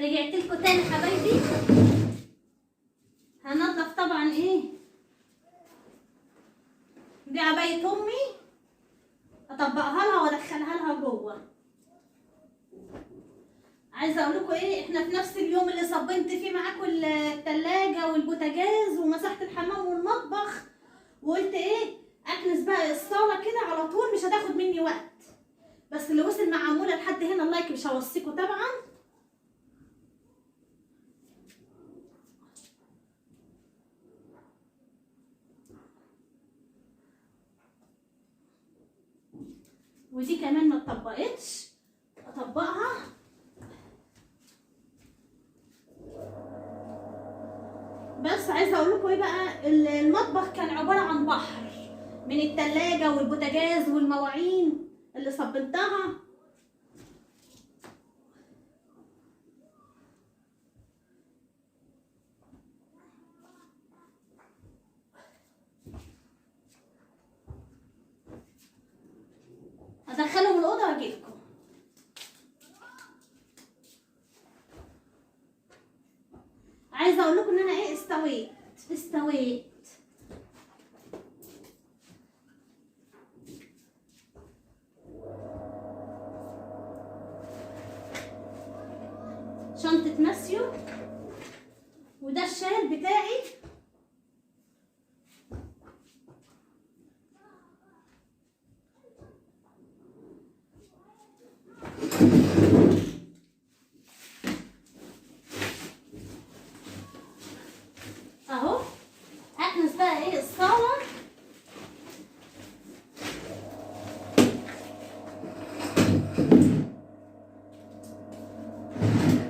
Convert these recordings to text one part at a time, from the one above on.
رجعت لكم تاني حبايبي. هنضف طبعا ايه دي عباية امي، اطبقها لها وادخلها لها جوه. عايزه اقول لكم ايه، احنا في نفس اليوم اللي صبنت فيه معاكم التلاجة والبوتاجاز ومسحت الحمام والمطبخ، وقلت ايه اكنس بقى الصاله كده على طول، مش هتاخد مني وقت. بس اللي وصل مع عموله لحد هنا اللايك مش هوصيكم طبعا. ودي كمان ما اتطبقتش، اطبقها. بس عايزه اقول لكم ايه بقى، المطبخ كان عباره عن بحر من التلاجة والبوتاجاز والمواعين اللي صبنتها. هدخلهم الاوضه واجيلكم. عايزه اقول لكم ان انا ايه استويت. شنطه ماسيو، وده الشال بتاعي. اهو اكنس بقى ايه الصاله.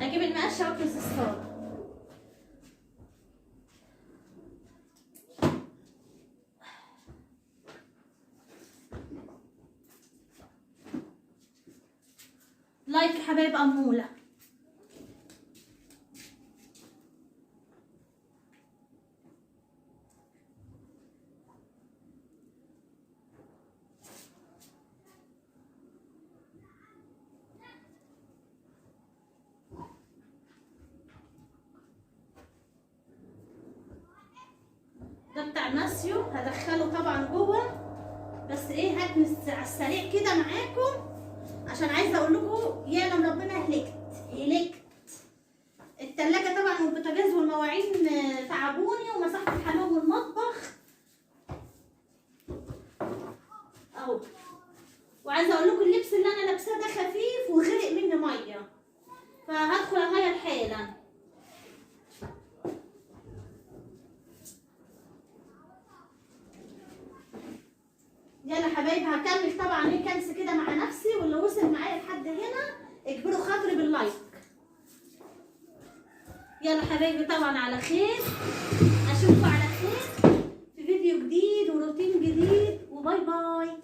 اجيب المقشه واكنس الصاله. لايك يا حبايب اموله. ده بتاع ماسيو، هدخله طبعا جوه. بس ايه هكنس على السريع كده معاكم، عشان عايزه اقول لكم يعلم ربنا هلكت. التلاجة طبعا والبوتاجاز والمواعين تعبوني، ومسحت الحمام والمطبخ اهو. وعايزه اقول لكم اللبس اللي انا لابساه ده خفيف وغرق مني ميه، فهدخل اغير حالا. يلا حبايبي، هكمل طبعا ايه كنس كده مع نفسي. واللي وصل معايا لحد هنا اجبروا خاطري باللايك. يلا حبايبي طبعا على خير، اشوفكم على خير في فيديو جديد وروتين جديد، وباي باي.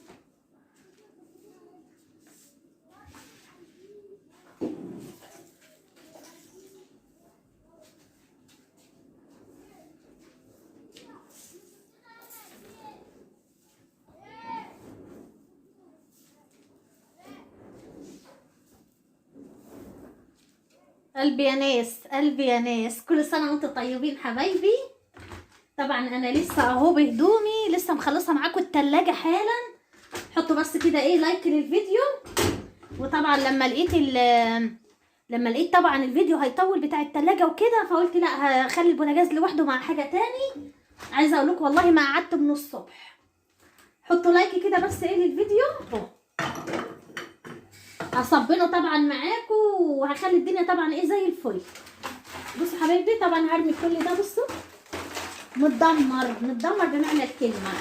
قلبي يا ناس، قلبي يا ناس، كل سنه وانتم طيبين حبايبي. طبعا انا لسه اهو بهدومي، لسه مخلصه معاكم التلاجة حالا. حطوا بس كده ايه لايك للفيديو. وطبعا لما لقيت طبعا الفيديو هيطول بتاع التلاجة وكده، فقلت لا هخلي البوتاجاز لوحده مع حاجه تاني. عايزه اقول لكم والله ما قعدت من الصبح. حطوا لايك كده بس ايه للفيديو اهو. هصبنه طبعا معاكم، وهخلي الدنيا طبعا ايه زي الفل. بصوا حبايبي طبعا هرمي كل ده، بصوا متدمر بمعنى الكلمه.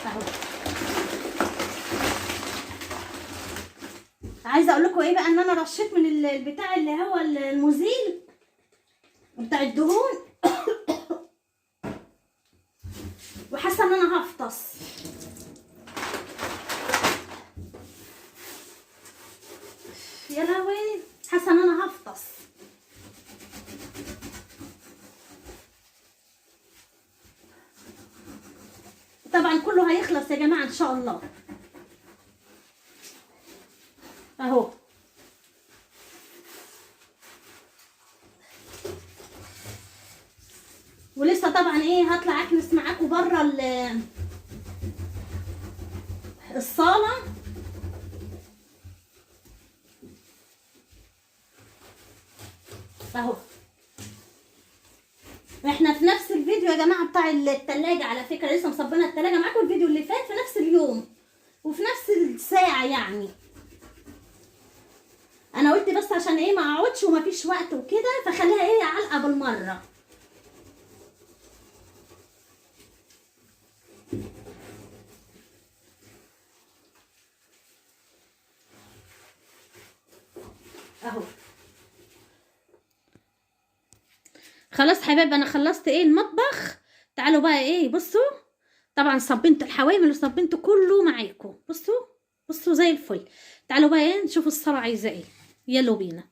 اهو عايزه اقول لكم ايه بقى، ان انا رشيت من البتاع اللي هو المزيل بتاع الدهون وحاسه ان انا هفطس. يا لهوي، حاسه ان انا هفطس. طبعا كله هيخلص يا جماعه ان شاء الله. اهو ولسه طبعا ايه هطلع اكنس معاكم بره الصاله. اهو احنا في نفس الفيديو يا جماعه بتاع التلاجة، على فكره لسه مصبنا التلاجة معاكم الفيديو اللي فات في نفس اليوم وفي نفس الساعه يعني. انا قلت بس عشان ايه ما اقعدش ومفيش وقت وكده فخليها ايه علقه بالمره. اهو خلاص حبايب انا خلصت ايه المطبخ. تعالوا بقى ايه بصوا، طبعا صبنت الحوامل وصبنت كله معاكم. بصوا بصوا زي الفل. تعالوا بقى ايه نشوف الصلاة عايزه ايه. يلا بينا.